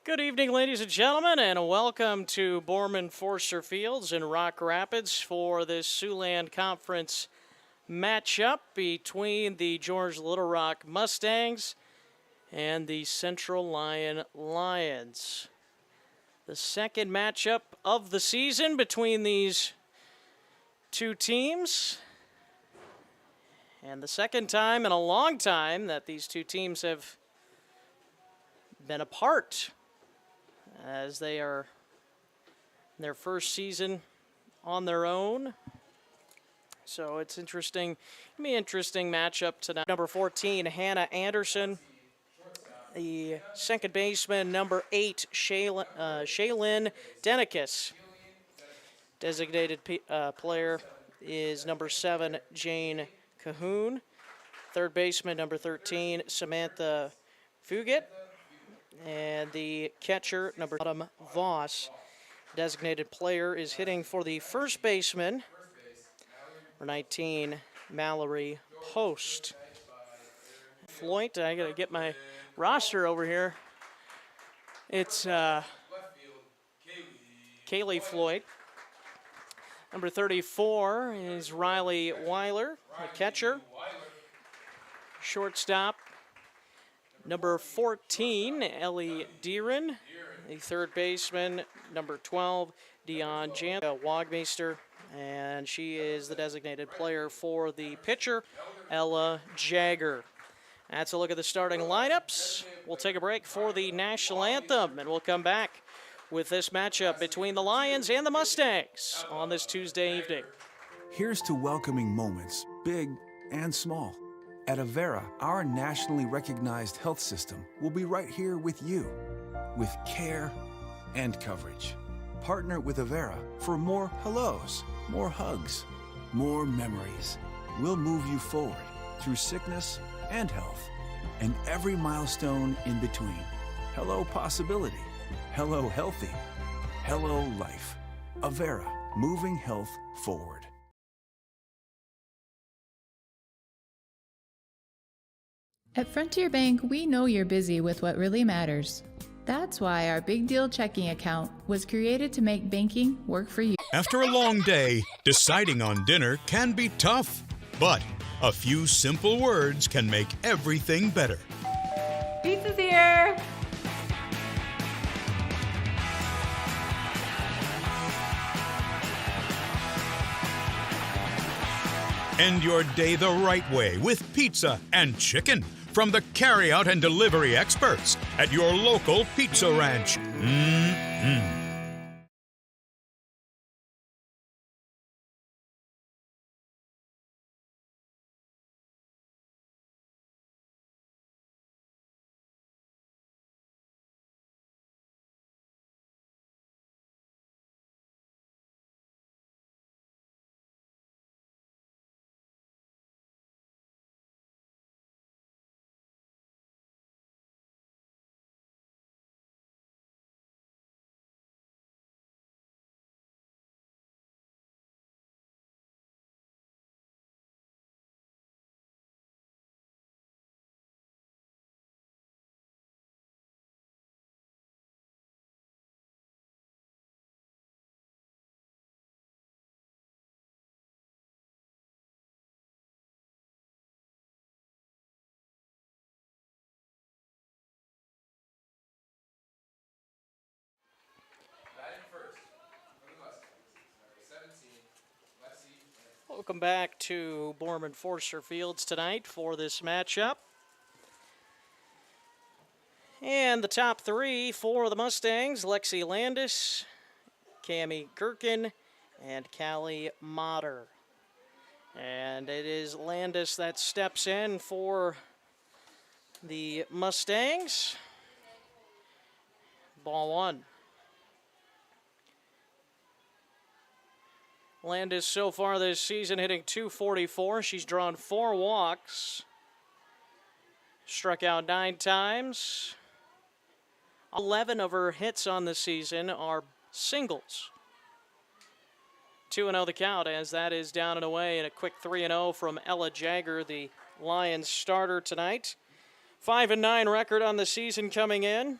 Good evening, ladies and gentlemen, and welcome to Borman Forster Fields in Rock Rapids for this Siouxland Conference matchup between the George Little Rock Mustangs and the Central Lyon Lions. The second matchup of the season between these two teams, and the second time in a long time that these two teams have been apart, as they are in their first season on their own. So it's interesting. It'll be an interesting matchup tonight. Number 14, Hannah Anderson. The second baseman, number 8, Shaylin Denikis. Designated player is number 7, Jane Cahoon. Third baseman, number 13, Samantha Fugit. And the catcher, number Adam Voss. Designated player is hitting for the first baseman, number 19, Mallory Post. Floyd, I gotta get my roster over here. It's Kaylee Floyd. Number 34 is Riley Weiler, the catcher. Shortstop, number 14, Ellie Deeren. The third baseman, number 12, Dion Wagmeister. And she is the designated player for the pitcher, Ella Jagger. That's a look at the starting lineups. We'll take a break for the national anthem, and we'll come back with this matchup between the Lions and the Mustangs on this Tuesday evening. Here's to welcoming moments, big and small. At Avera, our nationally recognized health system will be right here with you, with care and coverage. Partner with Avera for more hellos, more hugs, more memories. We'll move you forward through sickness and health, and every milestone in between. Hello possibility, hello healthy, hello life. Avera, moving health forward. At Frontier Bank, we know you're busy with what really matters. That's why our Big Deal checking account was created to make banking work for you. After a long day, deciding on dinner can be tough, but a few simple words can make everything better. Pizza's here! End your day the right way with pizza and chicken from the carryout and delivery experts at your local Pizza Ranch. Welcome back to Borman Forster Fields tonight for this matchup. And the top three for the Mustangs, Lexi Landis, Cami Gherkin, and Callie Motter. And it is Landis that steps in for the Mustangs. Ball one. Landis so far this season hitting .244. She's drawn 4 walks. Struck out 9 times. 11 of her hits on the season are singles. 2-0 the count, as that is down and away, and a quick 3-0 from Ella Jagger, the Lions starter tonight. 5-9 record on the season coming in.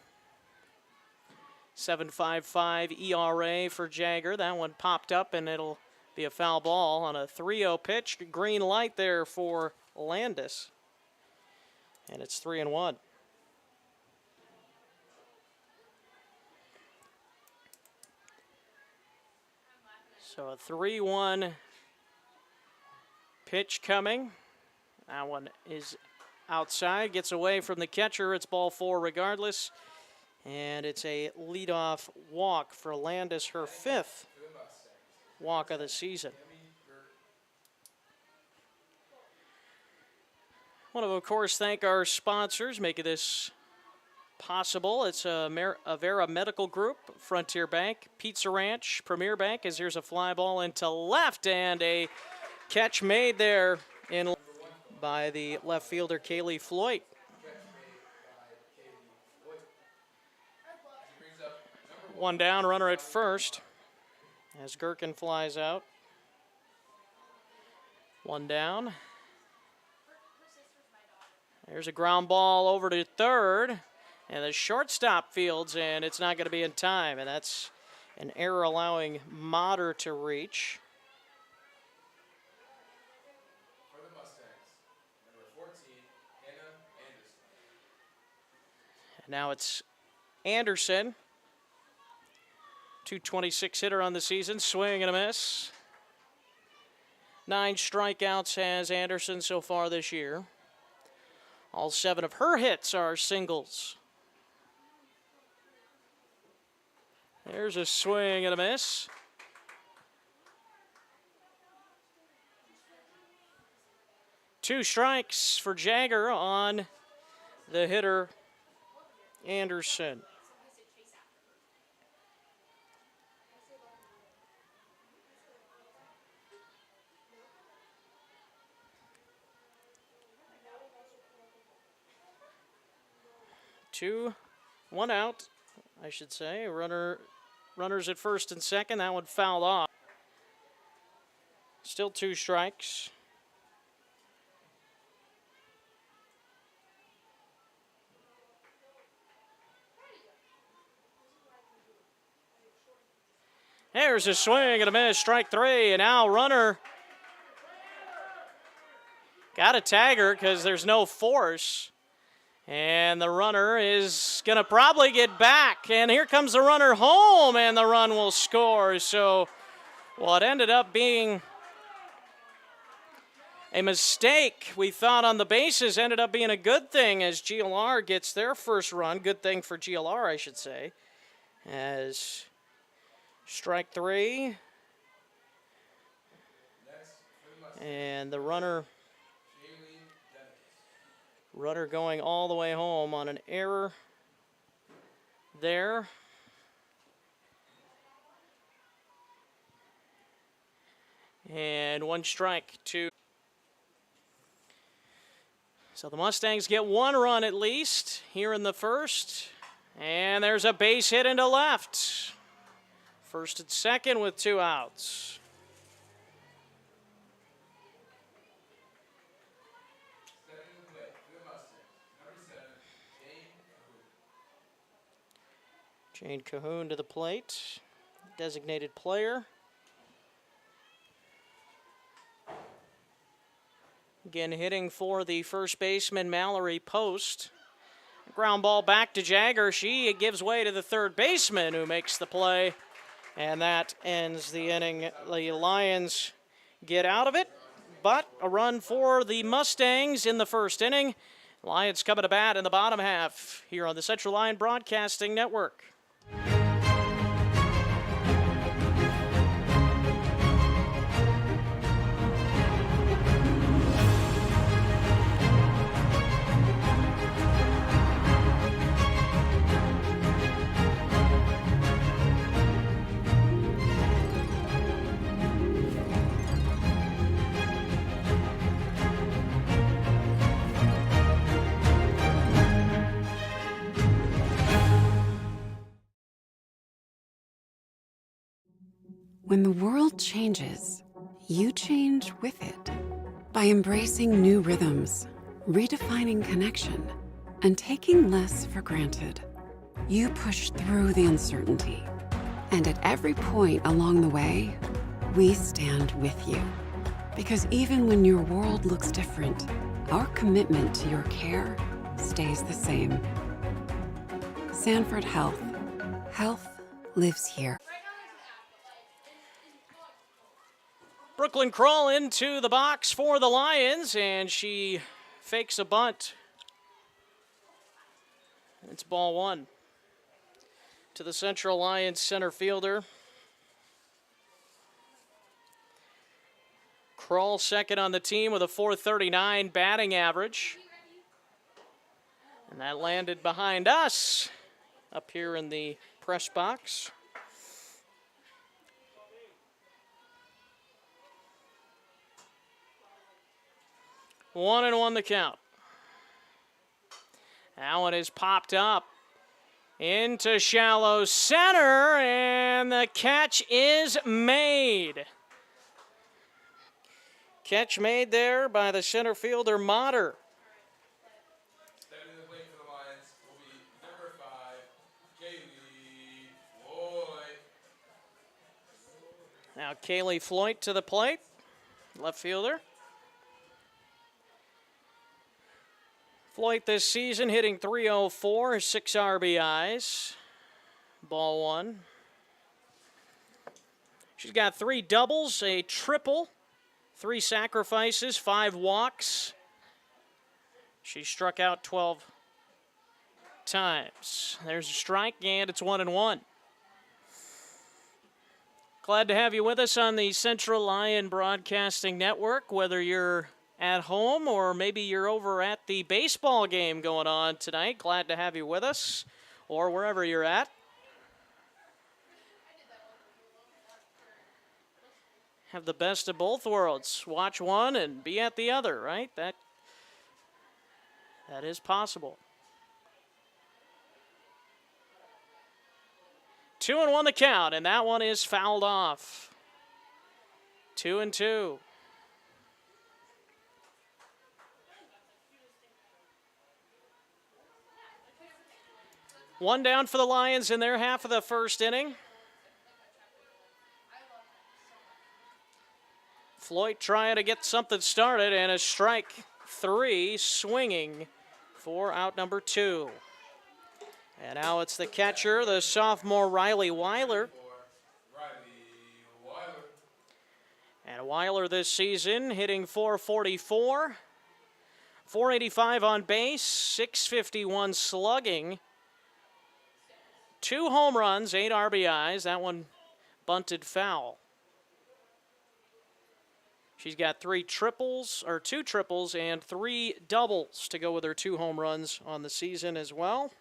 7.55 ERA for Jagger. That one popped up, and it'll be a foul ball on a 3-0 pitch. Green light there for Landis. And it's 3-1. So a 3-1 pitch coming. That one is outside, gets away from the catcher. It's ball 4 regardless. And it's a leadoff walk for Landis, her 5th walk of the season. I want to, of course, thank our sponsors making this possible. It's Avera Medical Group, Frontier Bank, Pizza Ranch, Premier Bank, as here's a fly ball into left, and a catch made there in by the left fielder, Kaylee Floyd. One down, runner at first, as Gherkin flies out. One down. There's a ground ball over to third, and the shortstop fields, and it's not going to be in time, and that's an error allowing Motter to reach. For the Mustangs, number 14, Hannah Anderson. And now it's Anderson, 226 hitter on the season, swing and a miss. 9 strikeouts has Anderson so far this year. All 7 of her hits are singles. There's a swing and a miss. Two strikes for Jagger on the hitter, Anderson. One out, I should say. Runners at first and second. That one fouled off. Still 2 strikes. There's a swing and a miss, strike 3, and now runner got a tagger because there's no force. And the runner is going to probably get back. And here comes the runner home, and the run will score. So what ended up being a mistake, we thought, on the bases, ended up being a good thing as GLR gets their first run. Good thing for GLR, I should say. As strike 3. And the runner going all the way home on an error there. And 1 strike to. So the Mustangs get 1 run at least here in the first. And there's a base hit into left. First and second with 2 outs. Jane Cahoon to the plate, designated player. Again, hitting for the first baseman, Mallory Post. Ground ball back to Jagger. She gives way to the third baseman who makes the play. And that ends the inning. The Lions get out of it, but a run for the Mustangs in the first inning. Lions coming to bat in the bottom half here on the Central Lyon Broadcasting Network. When the world changes, you change with it. By embracing new rhythms, redefining connection, and taking less for granted. You push through the uncertainty. And at every point along the way, we stand with you. Because even when your world looks different, our commitment to your care stays the same. Sanford Health. Health lives here. Brooklyn Krull into the box for the Lions, and she fakes a bunt. It's ball one to the Central Lions center fielder. Krull second on the team with a .439 batting average. And that landed behind us up here in the press box. One and one the count. That one is popped up into shallow center, and the catch is made. Catch made there by the center fielder, Motter. Stepping to the plate for the Lions will be number 5, Kaylee Floyd. Now Kaylee Floyd to the plate, left fielder. Floyd this season hitting .304, 6 RBIs. Ball one. She's got 3 doubles, a triple, 3 sacrifices, 5 walks. She struck out 12 times. There's a strike, and it's 1-1. Glad to have you with us on the Central Lyon Broadcasting Network, whether you're at home or maybe you're over at the baseball game going on tonight. Glad to have you with us, or wherever you're at. Have the best of both worlds. Watch one and be at the other, right? That is possible. 2-1 the count, and that one is fouled off. 2-2. One down for the Lions in their half of the first inning. Floyd trying to get something started, and a strike 3 swinging for out number 2. And now it's the catcher, the sophomore Riley Weiler. And Weiler this season hitting .444, 485 on base, 651 slugging. 2 home runs, 8 RBIs. That one bunted foul. She's got 2 triples and 3 doubles to go with her 2 home runs on the season as well.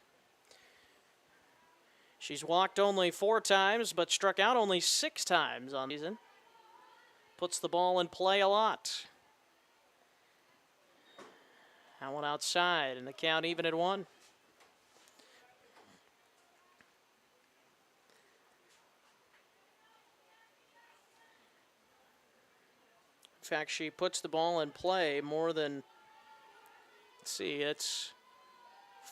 She's walked only 4 times, but struck out only 6 times on the season. Puts the ball in play a lot. That one outside, and the count even at 1. In fact, she puts the ball in play more than, let's see, it's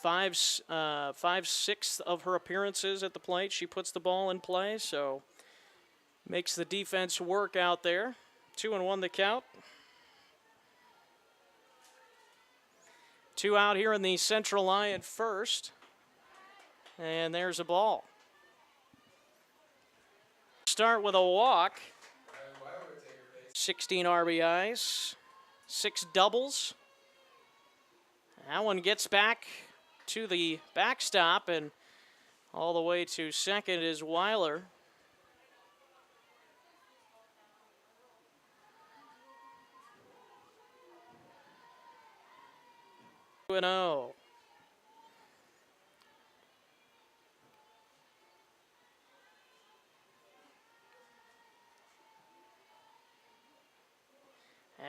5/6 of her appearances at the plate. She puts the ball in play, so makes the defense work out there. 2-1 the count. 2 out here in the Central Lyon first. And there's a ball. Start with a walk. 16 RBIs, 6 doubles. That one gets back to the backstop, and all the way to second is Weiler. And oh.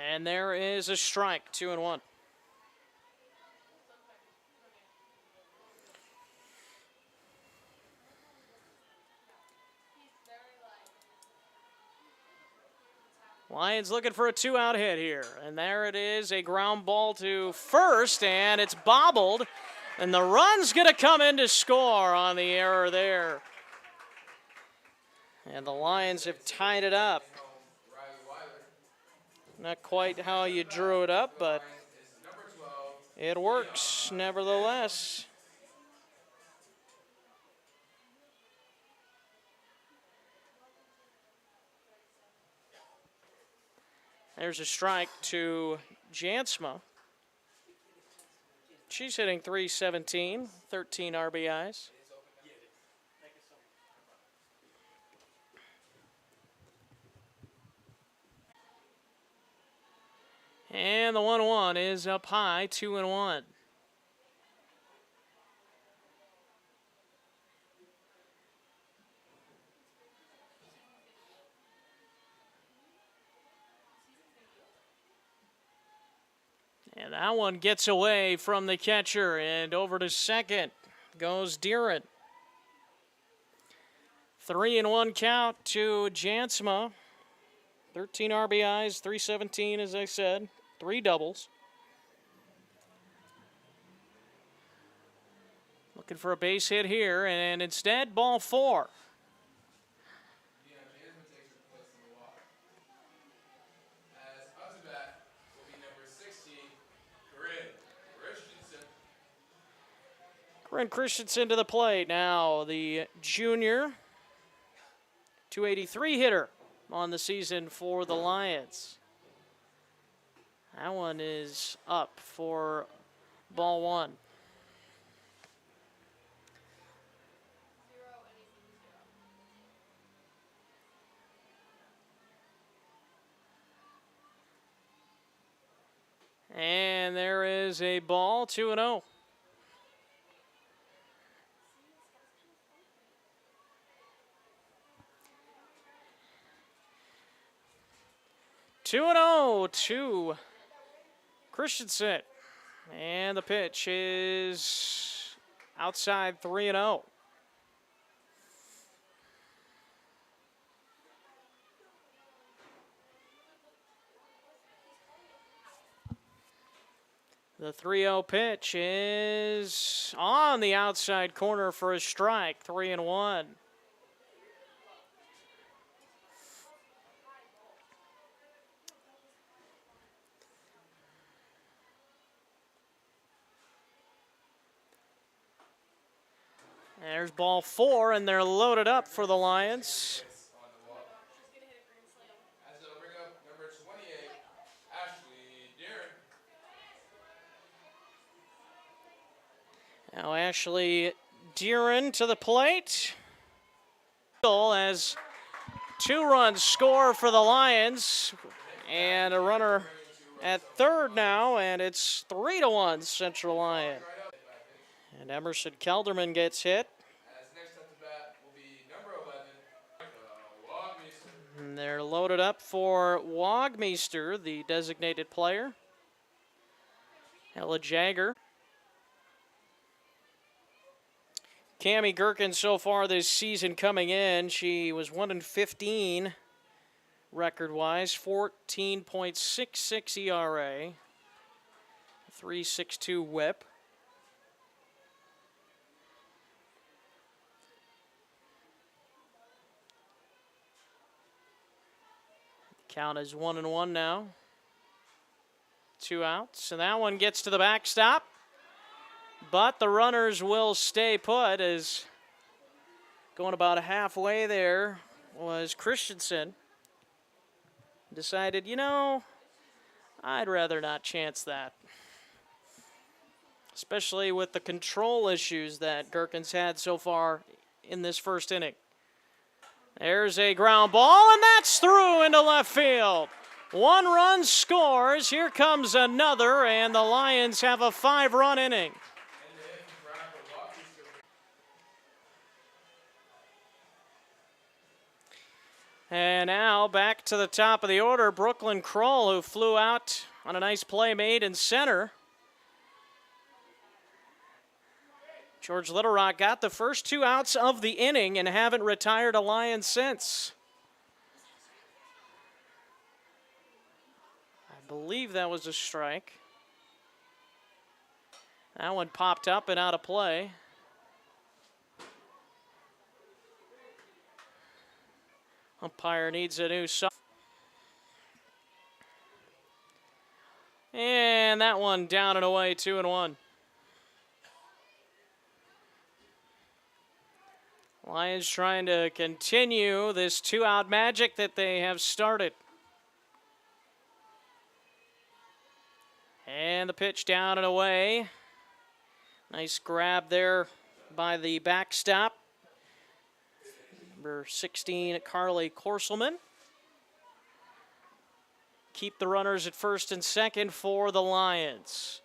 And there is a strike, 2-1. Lions looking for a 2-out hit here. And there it is, a ground ball to first, and it's bobbled And the run's going to come in to score on the error there. And the Lions have tied it up. Not quite how you drew it up, but it works nevertheless. There's a strike to Jansma. She's hitting .317, 13 RBIs. And the 1-1 is up high, 2-1. And that one gets away from the catcher, and over to second goes Deeren. 3-1 count to Jansma. 13 RBIs, .317 as I said, 3 doubles. Looking for a base hit here, and instead, ball 4. Corinne Christensen to the plate now, the junior, 283 hitter on the season for the Lions. That one is up for ball 1. And there is a ball, 2-0. 2-0 to Christensen. And the pitch is outside 3-0. The 3-0 pitch is on the outside corner for a strike, 3-1. There's ball 4, and they're loaded up for the Lions. Now Ashley Deeren to the plate. As 2 runs score for the Lions, and a runner at third now, and it's 3-1 Central Lyon. And Emerson Kelderman gets hit. And they're loaded up for Wagmeister, the designated player. Ella Jagger. Cammie Gherkin so far this season coming in, she was 1-15 record-wise, 14.66 ERA, 3.62 WHIP. Count is 1-1 now. 2 outs, and that one gets to the backstop. But the runners will stay put, as going about halfway there was Christensen. Decided, I'd rather not chance that. Especially with the control issues that Gherkin's had so far in this first inning. There's a ground ball, and that's through into left field. 1 run scores. Here comes another, and the Lions have a 5-run inning. And now back to the top of the order, Brooklyn Kroll, who flew out on a nice play made in center. George Little Rock got the first 2 outs of the inning and haven't retired a Lion since. I believe that was a strike. That one popped up and out of play. Umpire needs a new shot. And that one down and away, 2-1. Lions trying to continue this two-out magic that they have started. And the pitch down and away. Nice grab there by the backstop. Number 16, Carly Korselman. Keep the runners at first and second for the Lions.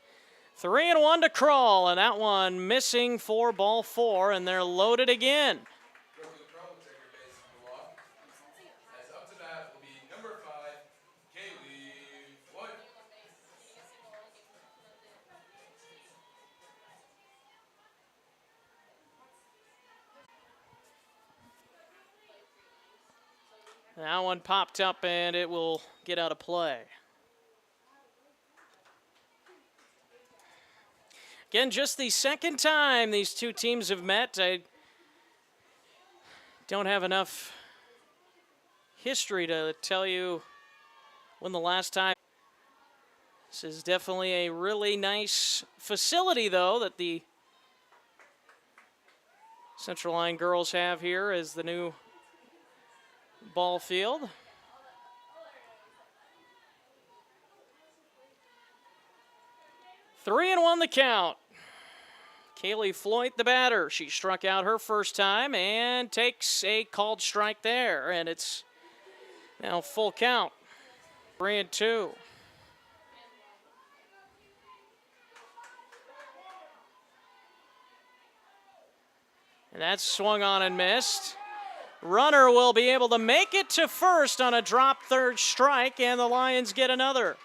3-1 to Crawl, and that one missing for ball 4, and they're loaded again. As up to bat will be number 5, Kaylee Floyd. That one popped up, and it will get out of play. Again, just the second time these two teams have met. I don't have enough history to tell you when the last time. This is definitely a really nice facility, though, that the Central Lyon girls have here as the new ball field. Three and one the count. Kaylee Floyd, the batter. She struck out her first time and takes a called strike there, and it's now full count. 3-2. And that's swung on and missed. Runner will be able to make it to first on a drop third strike, and the Lions get another.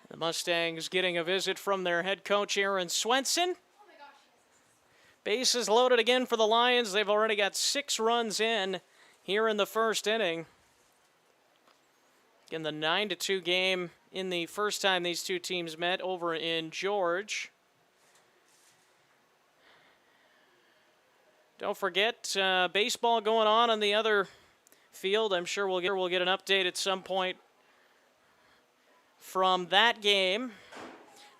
The Mustangs getting a visit from their head coach, Aaron Swenson. Bases loaded again for the Lions. They've already got 6 runs in here in the first inning. Again, the 9-2 game in the first time these two teams met over in George. Don't forget, baseball going on the other field. I'm sure we'll get an update at some point from that game.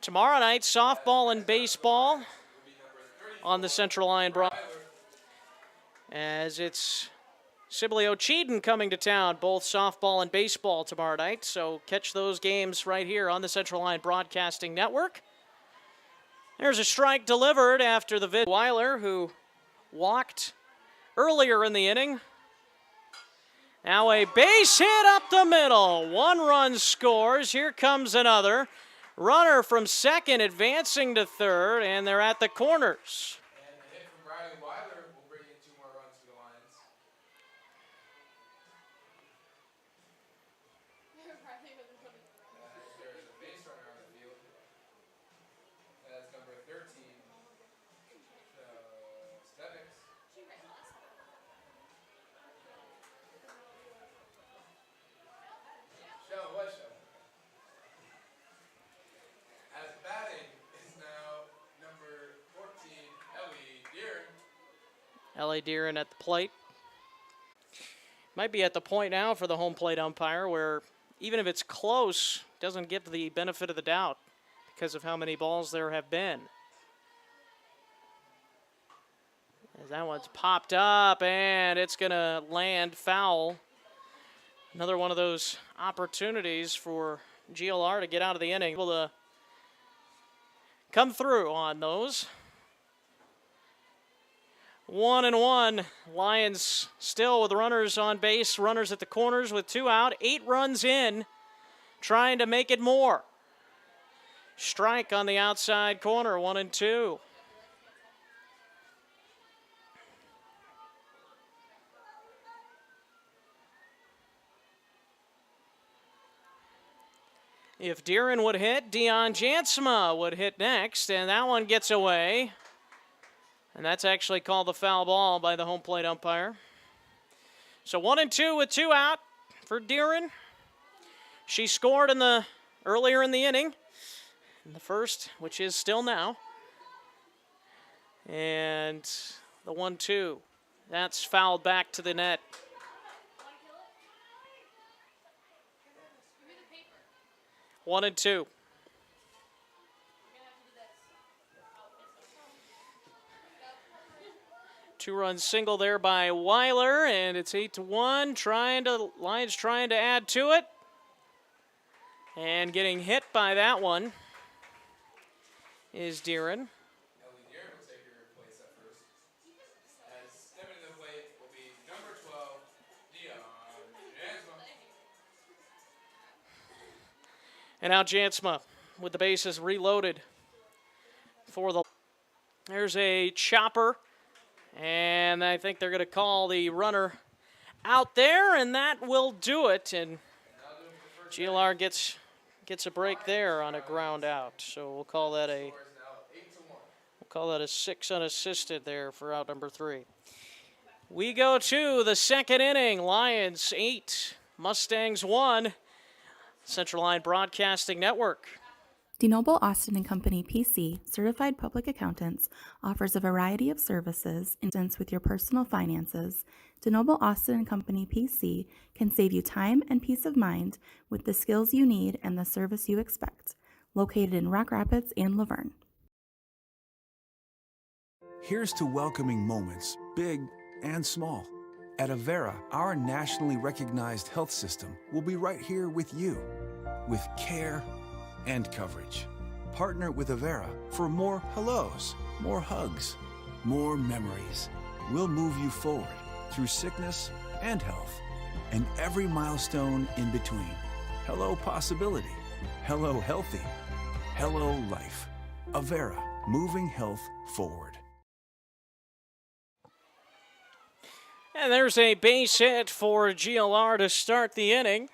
Tomorrow night, softball and baseball on the Central Lyon broadcast. As it's Sibley Ocheeden coming to town, both softball and baseball tomorrow night. So catch those games right here on the Central Lyon Broadcasting Network. There's a strike delivered after the visit. Weiler, who walked earlier in the inning. Now a base hit up the middle. 1 run scores. Here comes another. Runner from second advancing to third, and they're at the corners. And a hit from Riley Weiler will bring in 2 more runs for the Lions. There is a base runner on the field. That's number 13, Stevens. As batting is now number 14, Ellie Deeren. Ellie Deeren at the plate. Might be at the point now for the home plate umpire where even if it's close, doesn't give the benefit of the doubt because of how many balls there have been. As that one's popped up, and it's going to land foul. Another one of those opportunities for GLR to get out of the inning. Able to come through on those. 1-1. Lions still with runners on base, runners at the corners with 2 out. 8 runs in, trying to make it more. Strike on the outside corner, 1-2. If Deeren would hit, Dion Jansma would hit next, and that one gets away. And that's actually called the foul ball by the home plate umpire. So 1-2 with 2 out for Deeren. She scored earlier in the inning, in the first, which is still now. And the 1-2, that's fouled back to the net. One and two. Two-run single there by Weiler, and it's 8-1. Lions trying to add to it. And getting hit by that one is Deeren. Ellie Deeren will take her place at first. As stepping to the plate will be number 12, Dion Jansma. And now Jansma with the bases reloaded for the. There's a chopper, and I think they're going to call the runner out there, and that will do it. And GLR gets a break there on a ground out. So we'll call that a 6 unassisted there for out number 3. We go to the second inning. Lions 8, Mustangs 1. Central Line Broadcasting Network. DeNoble Austin & Company PC, certified public accountants, offers a variety of services with your personal finances. DeNoble Austin & Company PC can save you time and peace of mind with the skills you need and the service you expect. Located in Rock Rapids and Laverne. Here's to welcoming moments, big and small. At Avera, our nationally recognized health system will be right here with you, with care and coverage. Partner with Avera for more hellos, more hugs, more memories. We'll move you forward through sickness and health, and every milestone in between. Hello possibility, hello healthy, hello life. Avera, moving health forward. And there's a base hit for GLR to start the inning.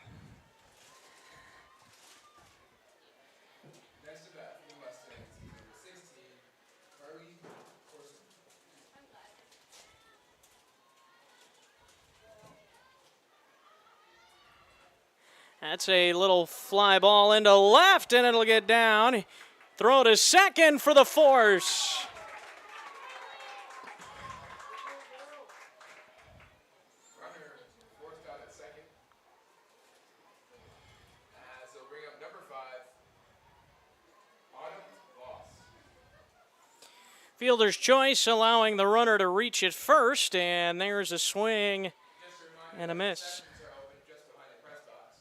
Next to bat for the Mustangs, number 16, Carly Corson. That's a little fly ball into left, and it'll get down. Throw to second for the force. Runner forced out at second. As they'll bring up number 5, Autumn Voss. Fielder's choice, allowing the runner to reach it first, and there's a swing Just a reminder and a that miss. sessions are open just behind the press box.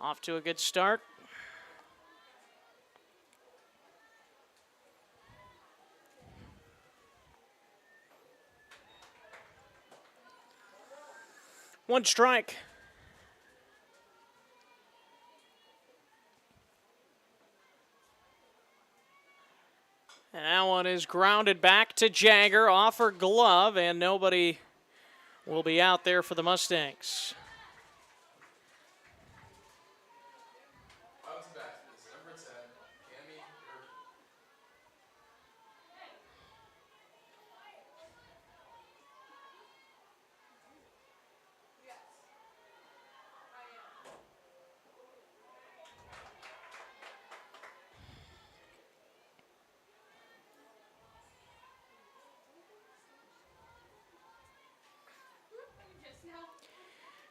Off to a good start. One strike. And that one is grounded back to Jagger off her glove, and nobody will be out there for the Mustangs. Out to bat is number 10, Cami Gerke.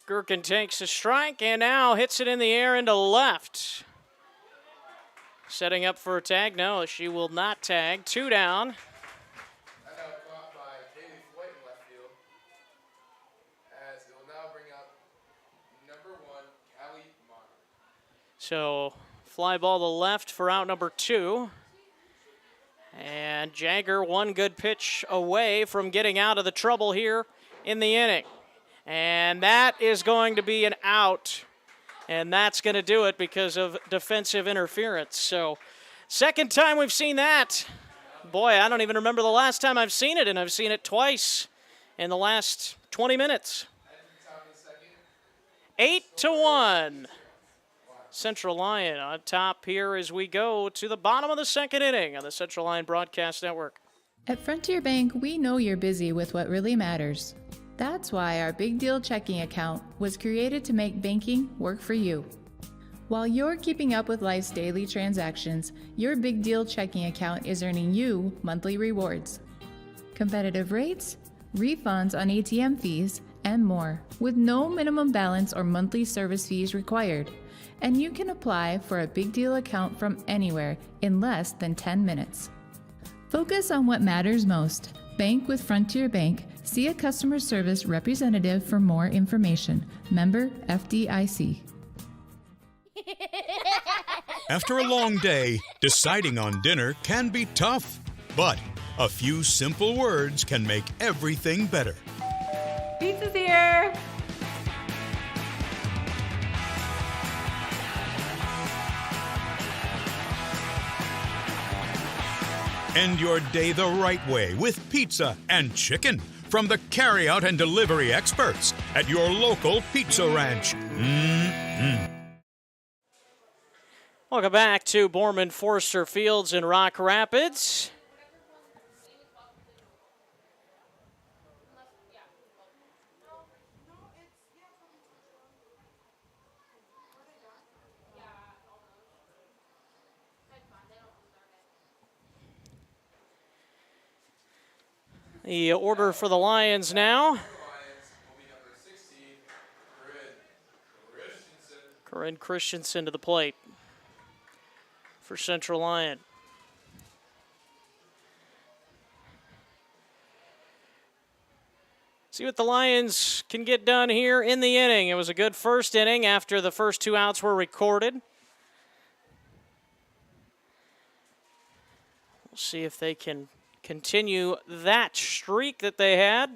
Gherkin takes a strike and now hits it in the air into left. Setting up for a tag. No, she will not tag. 2 down. That out caught by Kaylee Floyd in left field. As it will now bring up number 1, Callie Monner. So fly ball to left for out number 2. And Jagger one good pitch away from getting out of the trouble here in the inning. And that is going to be an out. And that's going to do it because of defensive interference. So second time we've seen that. Boy, I don't even remember the last time I've seen it, and I've seen it twice in the last 20 minutes. 8-1. Central Lyon on top here as we go to the bottom of the second inning on the Central Lyon Broadcast Network. At Frontier Bank, we know you're busy with what really matters. That's why our Big Deal checking account was created to make banking work for you. While you're keeping up with life's daily transactions, your Big Deal checking account is earning you monthly rewards. Competitive rates, refunds on ATM fees, and more, with no minimum balance or monthly service fees required. And you can apply for a Big Deal account from anywhere in less than 10 minutes. Focus on what matters most. Bank with Frontier Bank. See a customer service representative for more information. Member FDIC. After a long day, deciding on dinner can be tough, but a few simple words can make everything better. Pizza's here. End your day the right way with pizza and chicken from the carryout and delivery experts at your local pizza ranch. Welcome back to Borman Forster Fields in Rock Rapids. The order for the Lions now. Corinne Christensen to the plate for Central Lyon. See what the Lions can get done here in the inning. It was a good first inning after the first 2 outs were recorded. We'll see if they can continue that streak that they had,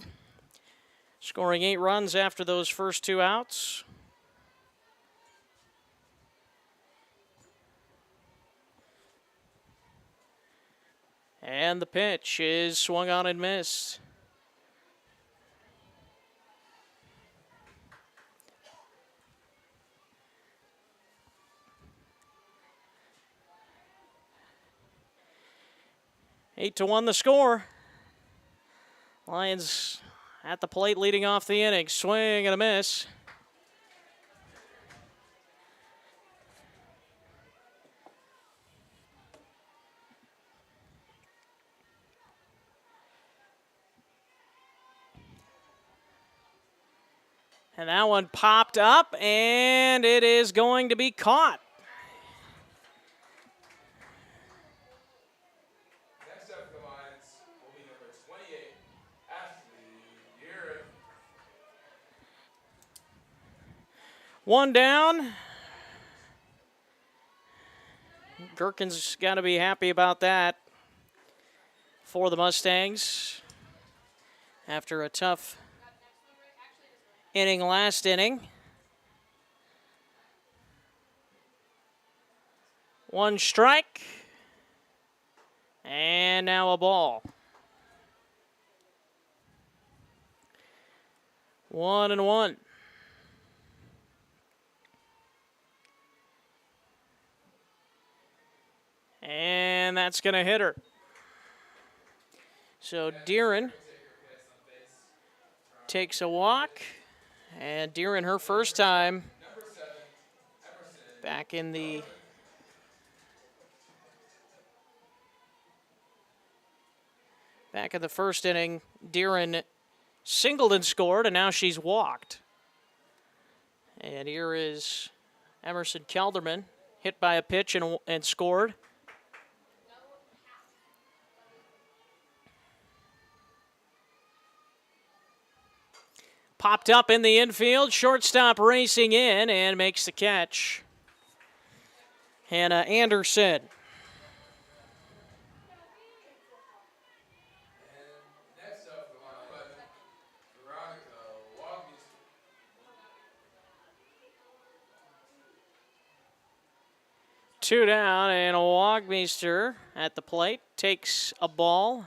scoring 8 runs after those first 2 outs. And the pitch is swung on and missed. 8-1 the score. Lions at the plate leading off the inning. Swing and a miss. And that one popped up, and it is going to be caught. Next up for the Lions will be number 28, Ashley Garrett. One down. Gherkin's got to be happy about that for the Mustangs after a tough inning last inning. One strike. And now a ball. 1-1. And that's going to hit her. So Deeren takes a walk. And Deeren, her first time back in the first inning, Deeren singled and scored, and now she's walked. And here is Emerson Kelderman, hit by a pitch and scored. Popped up in the infield, shortstop racing in and makes the catch. Hannah Anderson. Next up for the Lions, Veronica Wagmeister. Two down, and Wagmeister at the plate takes a ball.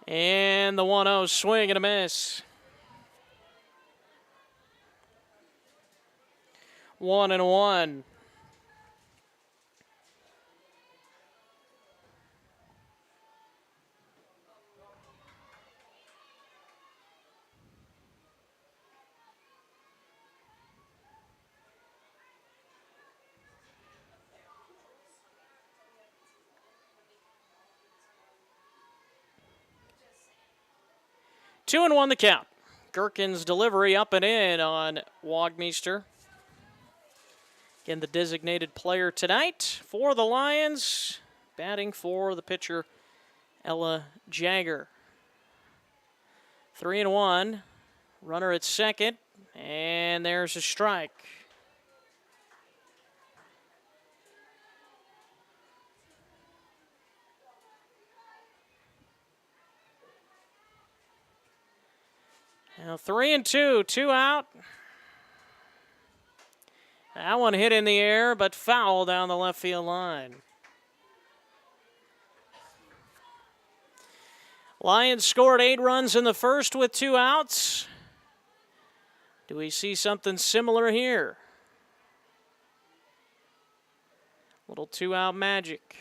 And the 1-0 swing and a miss. 1-1. Two and one the count. Gherkin's delivery up and in on Wagmeister. Again, the designated player tonight for the Lions. Batting for the pitcher, Ella Jagger. 3-1. Runner at second. And there's a strike. Now 3-2, 2 out. That one hit in the air, but foul down the left field line. Lions scored 8 runs in the first with 2 outs. Do we see something similar here? Little 2-out magic.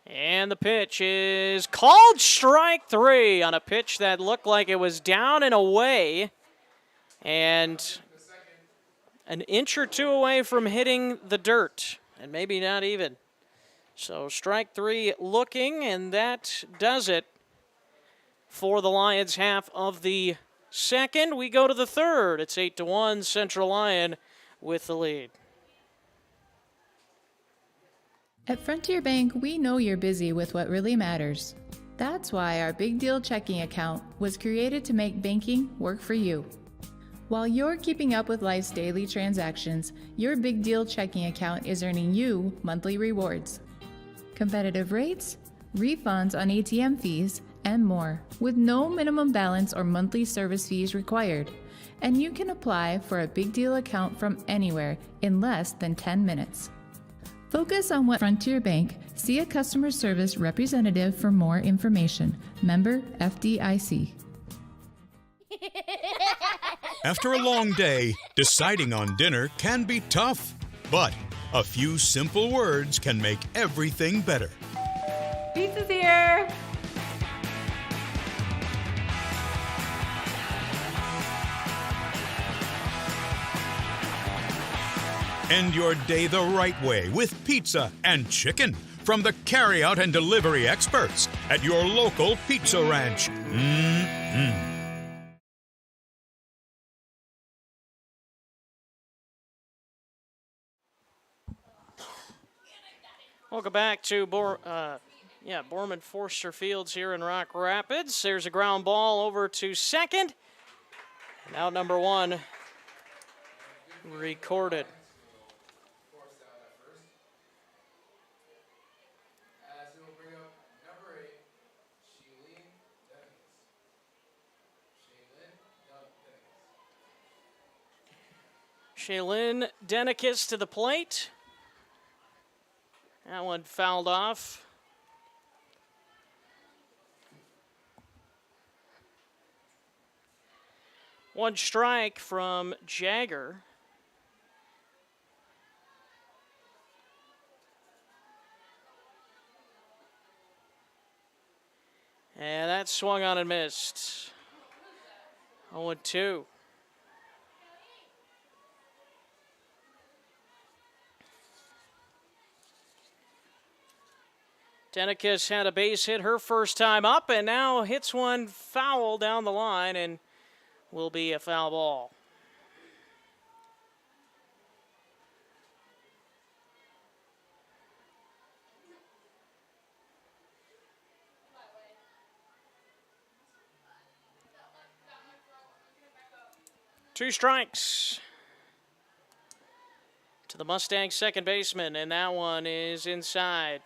And the pitch is called strike 3 on a pitch that looked like it was down and away. And an inch or 2 away from hitting the dirt. And maybe not even. So strike 3 looking, and that does it for the Lions half of the second. We go to the third. It's 8-1, Central Lyon with the lead. At Frontier Bank, we know you're busy with what really matters. That's why our Big Deal checking account was created to make banking work for you. While you're keeping up with life's daily transactions, your Big Deal checking account is earning you monthly rewards. Competitive rates, refunds on ATM fees, and more, with no minimum balance or monthly service fees required. And you can apply for a Big Deal account from anywhere in less than 10 minutes. Focus on what Frontier Bank. See a customer service representative for more information. Member FDIC. After a long day, deciding on dinner can be tough, but a few simple words can make everything better. Pizza's here. End your day the right way with pizza and chicken from the carryout and delivery experts at your local pizza ranch. Welcome back to Borman Forster Fields here in Rock Rapids. There's a ground ball over to second. And out number 1 recorded. As it will bring up number 8, Shaylin Denikis to the plate. That one fouled off. One strike from Jagger. And that swung on and missed. 0-2. Denikis had a base hit her first time up and now hits one foul down the line and will be a foul ball. Two strikes to the Mustangs' second baseman, and that one is inside.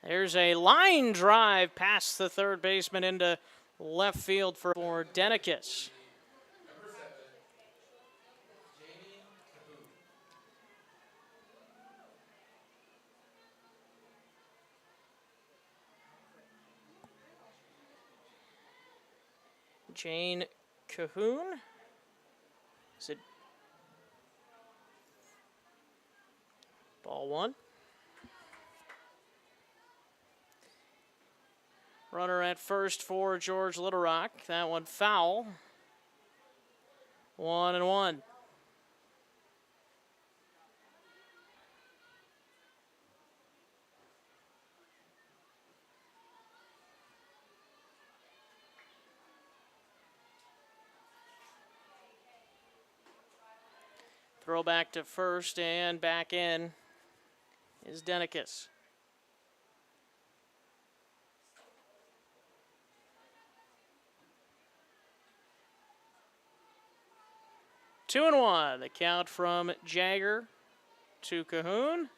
There's a line drive past the third baseman into left field for Denicus. Number 7, Jamie Cahoon. Jane Cahoon. Is it ball 1? Runner at first for George Little Rock. That one foul. 1-1. Throw back to first and back in is Denicus. Two and one. The count from Jagger to Cahoon.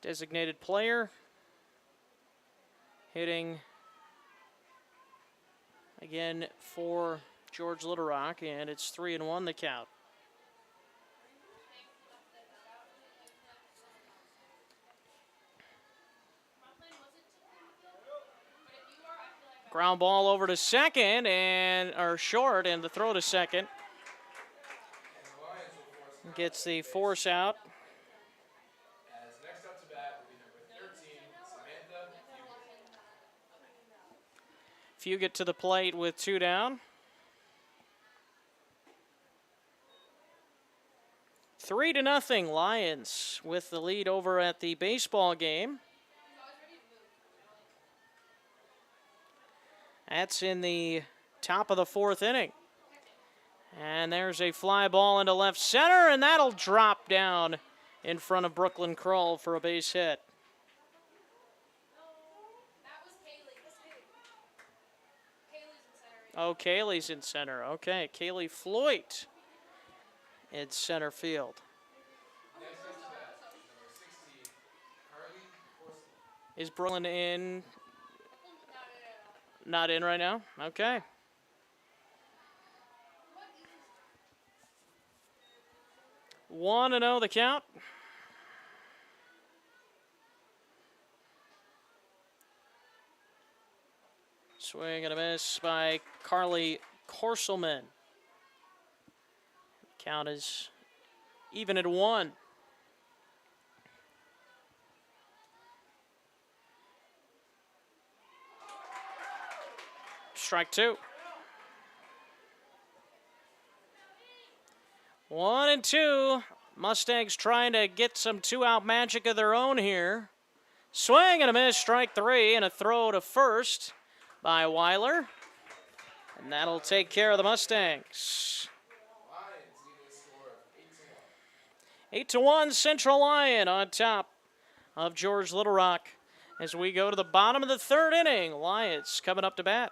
Designated player. Hitting again for George Little Rock, and it's 3-1 the count. Ground ball over to second or short, and the throw to second. Gets the force out. As next up to bat will be number 13, Samantha Fugit. Fugit to the plate with 2 down. 3-0 Lions with the lead over at the baseball game. That's in the top of the 4th inning. And there's a fly ball into left center, and that'll drop down in front of Brooklyn Krull for a base hit. Oh, Kaylee's in center. Okay, Kaylee Floyd in center field. Next up to bat, number 16, Carly Horsey. Is Brooklyn in? Not in right now? Okay. One and 0 the count. Swing and a miss by Carly Korselman. Count is even at 1. Strike 2. 1-2. Mustangs trying to get some 2-out magic of their own here. Swing and a miss, strike 3, and a throw to first by Weiler. And that'll take care of the Mustangs. Lions lead a score of 8-1 Central Lyon on top of George Little Rock as we go to the bottom of the 3rd inning. Lions coming up to bat.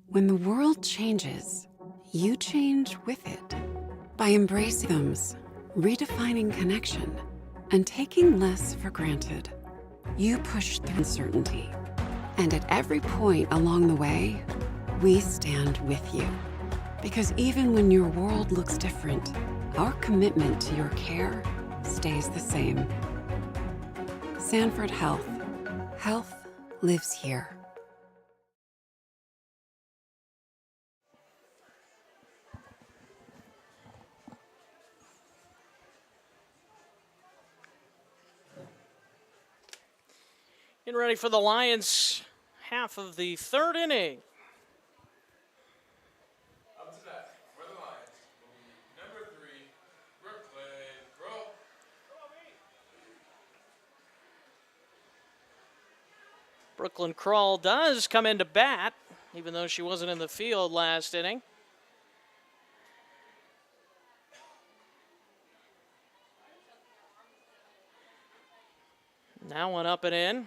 When the world changes, you change with it. By embracing rhythms, redefining connection, and taking less for granted, you push through uncertainty. And at every point along the way, we stand with you. Because even when your world looks different, our commitment to your care stays the same. Sanford Health. Health lives here. Getting ready for the Lions' half of the 3rd inning. Up to bat for the Lions will be number 3, Brooklyn Krull. Brooklyn Krull does come into bat, even though she wasn't in the field last inning. Now one up and in.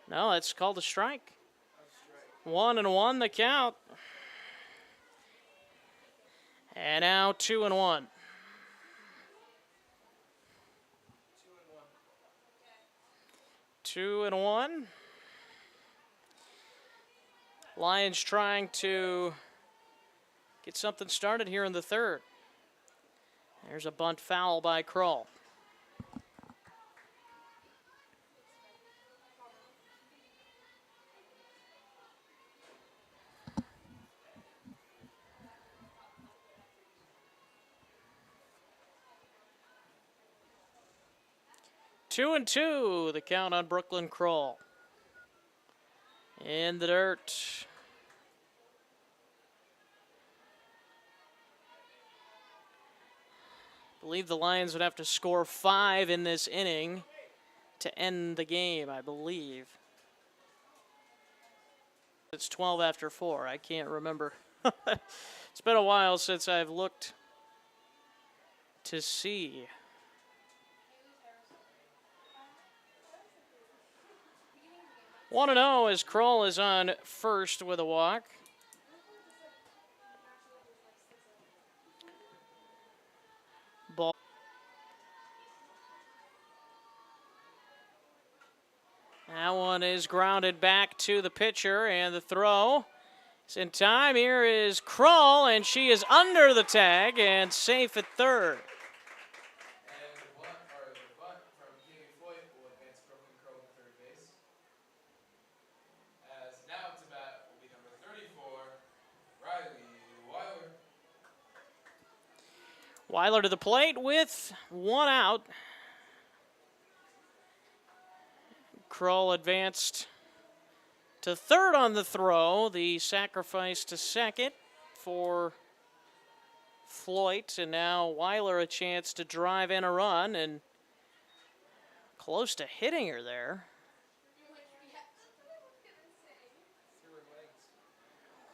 No, that's called a strike. 1-1 the count. And now 2-1. 2-1. Lions trying to get something started here in the third. There's a bunt foul by Krull. Two and two, the count on Brooklyn Krull. In the dirt. I believe the Lions would have to score 5 in this inning to end the game, I believe. It's 12 after 4. I can't remember. It's been a while since I've looked to see. One and 0 as Krull is on first with a walk. Ball. That one is grounded back to the pitcher, and the throw is in time. Here is Krull, and she is under the tag and safe at third. And the bunt from Kaylee Floyd will advance Brooklyn Krull to third base. As now to bat will be number 34, Riley Weiler. Weiler to the plate with one out. Krull advanced to third on the throw. The sacrifice to second for Floyd. And now Weiler a chance to drive in a run and close to hitting her there.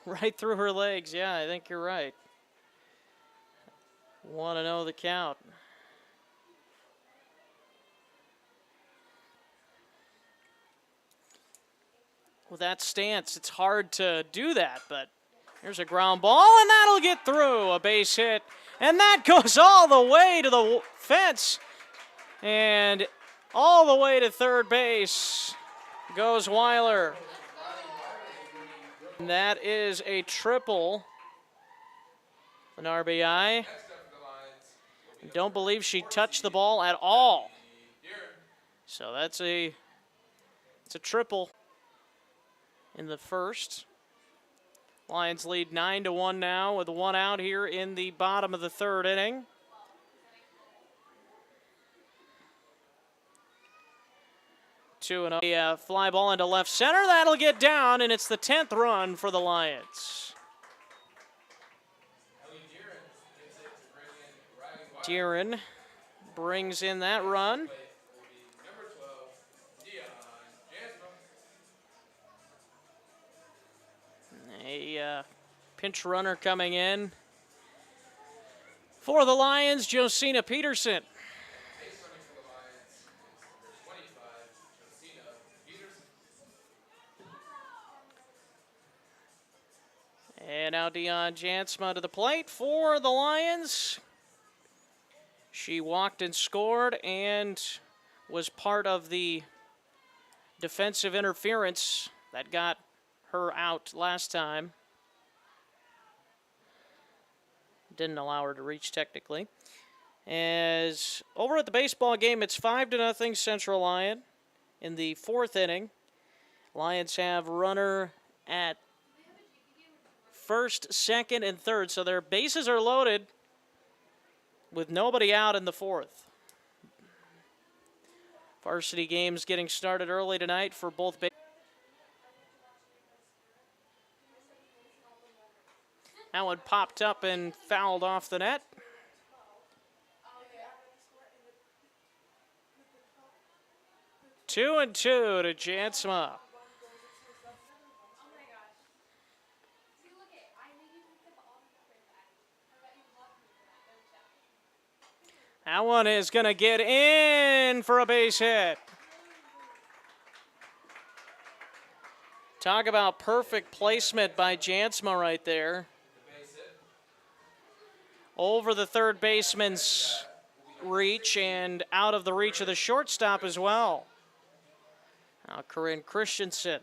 Right through her legs. Yeah, I think you're right. 1-0 the count. With that stance, it's hard to do that, but here's a ground ball, and that'll get through. A base hit, and that goes all the way to the fence, and all the way to third base goes Weiler. And that is a triple, an RBI. Don't believe she touched the ball at all. So it's a triple in the first. Lions lead 9-1 now with one out here in the bottom of the third inning. A fly ball into left center. That'll get down, and it's the 10th run for the Lions. Deeren brings in that run. A pinch runner coming in for the Lions, Josina Peterson. And now Dion Jansma to the plate for the Lions. She walked and scored and was part of the defensive interference that got her out last time. Didn't allow her to reach technically. As over at the baseball game, it's 5-0 Central Lyon in the fourth inning. Lions have runner at first, second, and third, so their bases are loaded with nobody out in the fourth. Varsity games getting started early tonight for both bases. That one popped up and fouled off the net. 2-2 to Jansma. That one is going to get in for a base hit. Talk about perfect placement by Jansma right there. Over the third baseman's reach and out of the reach of the shortstop as well. Now Corinne Christensen.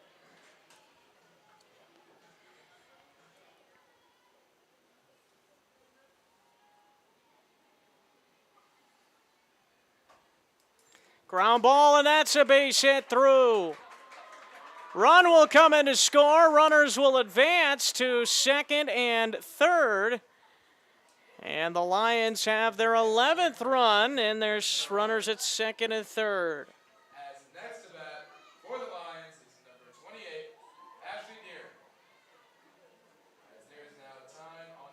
Ground ball, and that's a base hit through. Run will come in to score. Runners will advance to second and third. And the Lions have their 11th run, and there's runners at second and third. As next to bat for the Lions is number 28, Ashley Deere. As there is now time on.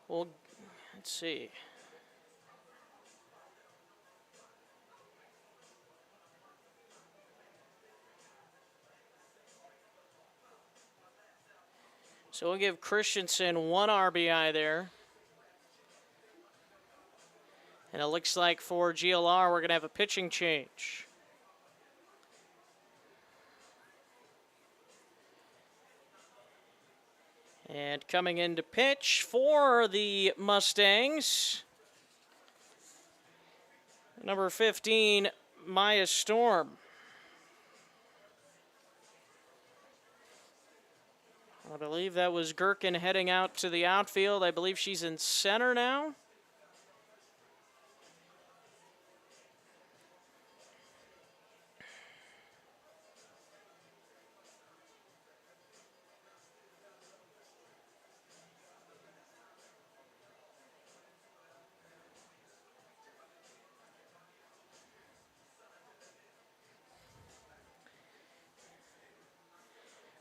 Well, let's see. So we'll give Christensen 1 RBI there. And it looks like for GLR, we're going to have a pitching change. And coming in to pitch for the Mustangs, number 15, Maya Storm. I believe that was Gherkin heading out to the outfield. I believe she's in center now.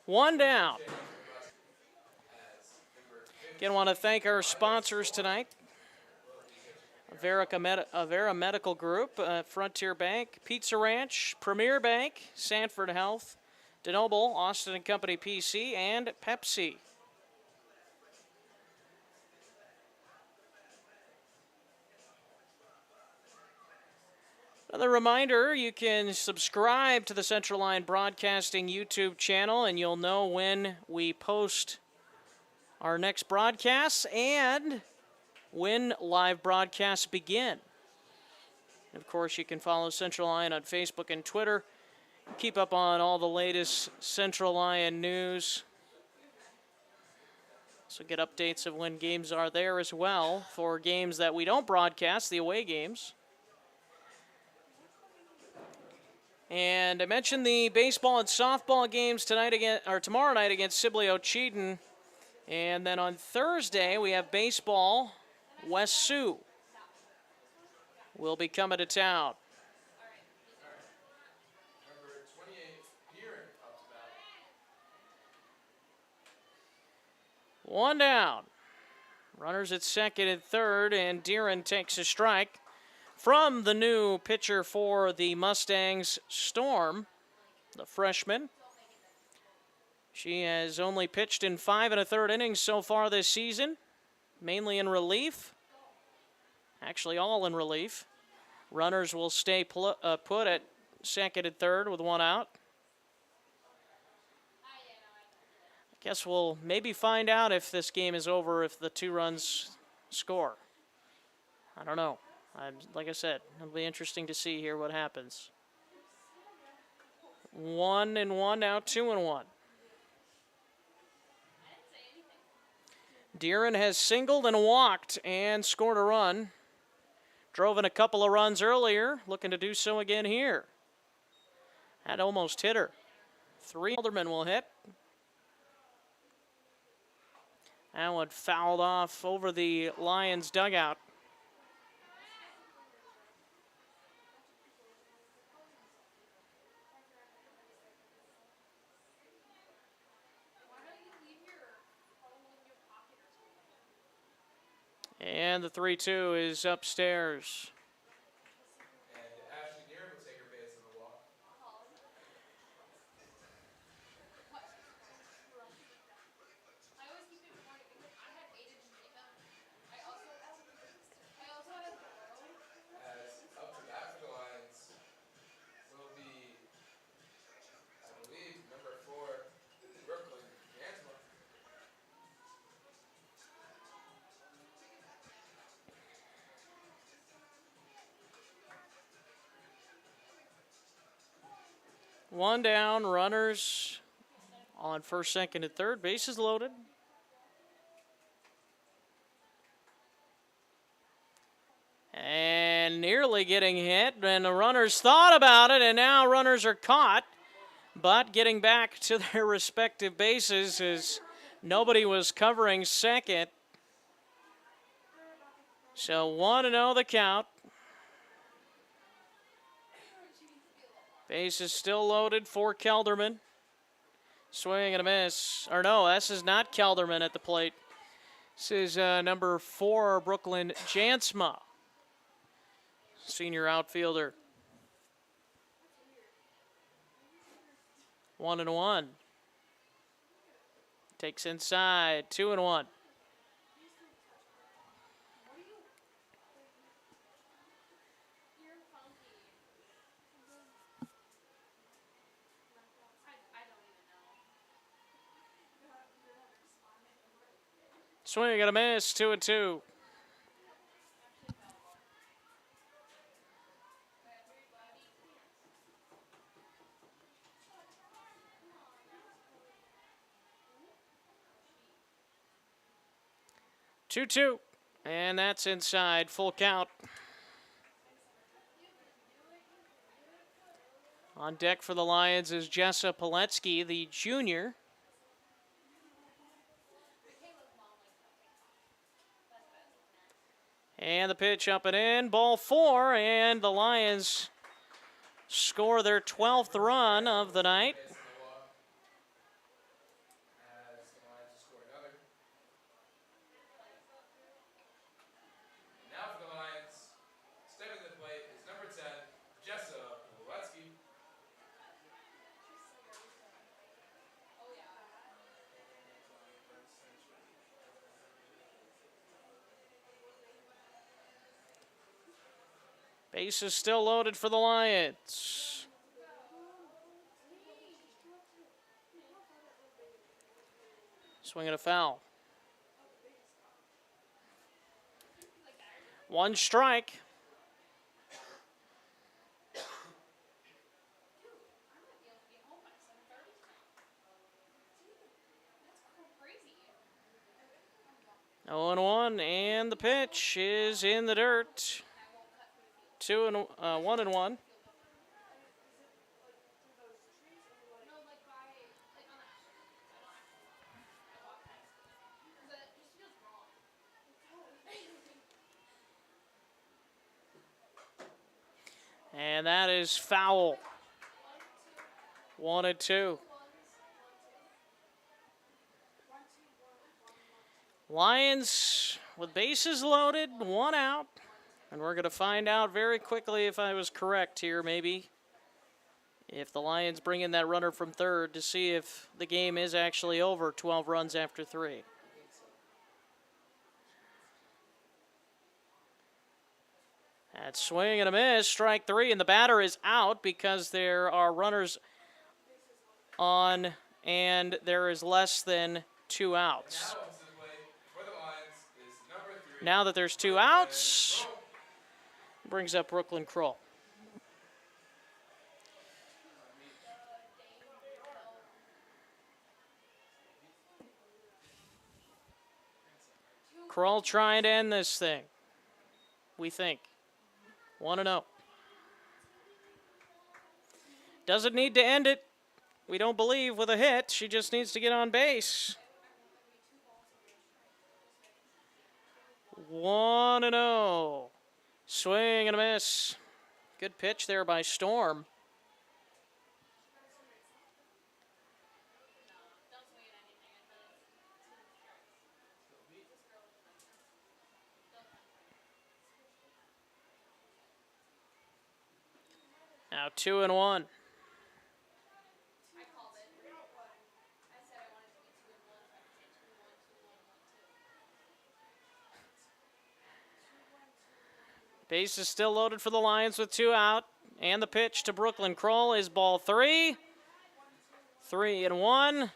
One down. Again, want to thank our sponsors tonight. Avera Medical Group, Frontier Bank, Pizza Ranch, Premier Bank, Sanford Health, DeNoble, Austin and Company PC, and Pepsi. Another reminder, you can subscribe to the Central Line Broadcasting YouTube channel, and you'll know when we post our next broadcasts and when live broadcasts begin. And of course, you can follow Central Lyon on Facebook and Twitter. Keep up on all the latest Central Lyon news. So get updates of when games are there as well for games that we don't broadcast, the away games. And I mentioned the baseball and softball games tomorrow night against Sibley Ocheyedan. And then on Thursday, we have baseball. West Sioux will be coming to town. Number 28, Deere up to bat. One down. Runners at second and third, and Deeren takes a strike from the new pitcher for the Mustangs, Storm, the freshman. She has only pitched in 5 1/3 innings so far this season, mainly in relief. Actually, all in relief. Runners will stay put at second and third with 1 out. I guess we'll maybe find out if this game is over if the 2 runs score. I don't know. Like I said, it'll be interesting to see here what happens. 1-1, now 2-1. Deeren has singled and walked and scored a run. Drove in a couple of runs earlier, looking to do so again here. That almost hit her. 3 Alderman will hit. That one fouled off over the Lions dugout. And the 3-2 is upstairs. And Ashley Neer will take her base on the walk. As up to bat for the Lions will be, I believe, number 4, Brooklyn Jansma. One down, runners on first, second, and third. Bases loaded. And nearly getting hit, and the runners thought about it, and now runners are caught. But getting back to their respective bases as nobody was covering second. So 1-0 the count. Base is still loaded for Kelderman. Swing and a miss. Or no, this is not Kelderman at the plate. This is number 4, Brooklyn Jansma, senior outfielder. 1-1. Takes inside. 2-1. Swing and a miss. 2-2. Two, and that's inside. Full count. On deck for the Lions is Jessa Paletsky, the junior. And the pitch up and in. Ball 4, and the Lions score their 12th run of the night. As the Lions will score another. Now for the Lions, stepping to the plate is number 10, Jessa Paletsky. Base is still loaded for the Lions. Swing and a foul. One strike. Oh, 1, and the pitch is in the dirt. 1-1. And that is foul. 1-2. Lions with bases loaded, 1 out. And we're going to find out very quickly if I was correct here, maybe. If the Lions bring in that runner from third to see if the game is actually over 12 runs after 3. That swing and a miss, strike 3, and the batter is out because there are runners on and there is less than 2 outs. Now up to the plate for the Lions is number 3. Now that there's 2 outs, brings up Brooklyn Kroll. Kroll trying to end this thing, we think. 1-0. Doesn't need to end it, we don't believe, with a hit. She just needs to get on base. 1-0. Swing and a miss. Good pitch there by Storm. Now 2-1. Base is still loaded for the Lions with 2 out. And the pitch to Brooklyn Kroll is ball 3. 3-1.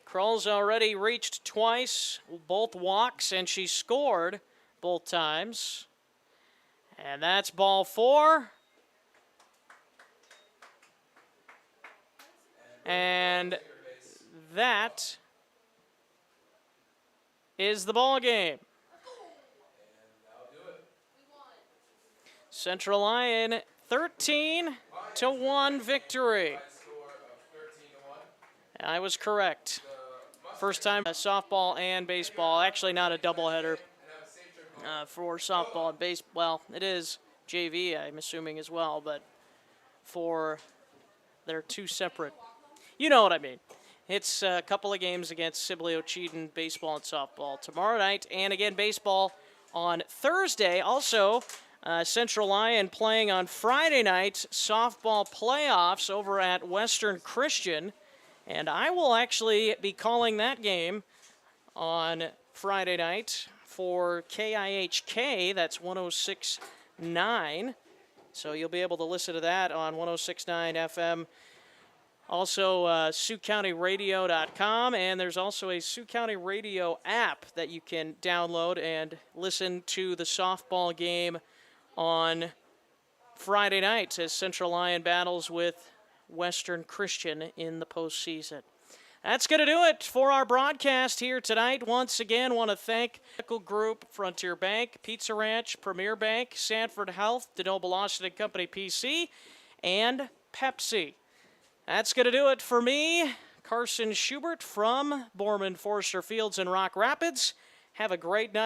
Kroll's already reached twice, both walks, and she scored both times. And that's ball 4. And that is the ball game. Central Lyon 13-1 victory. I was correct. First time softball and baseball. Actually, not a doubleheader for softball and baseball. Well, it is JV, I'm assuming, as well, but they're 2 separate. You know what I mean. It's a couple of games against Sibley-Ocheyedan, baseball and softball tomorrow night, and again baseball on Thursday. Also, Central Lyon playing on Friday night, softball playoffs over at Western Christian, and I will actually be calling that game on Friday night for KIHK. That's 106.9, so you'll be able to listen to that on 106.9 FM. Also, SiouxCountyRadio.com, and there's also a Sioux County Radio app that you can download and listen to the softball game on Friday night as Central Lyon battles with Western Christian in the postseason. That's going to do it for our broadcast here tonight. Once again, want to thank Medical Group, Frontier Bank, Pizza Ranch, Premier Bank, Sanford Health, DeNoble Austin & Company PC, and Pepsi. That's going to do it for me, Carson Schubert from Borman Forster Fields in Rock Rapids. Have a great night.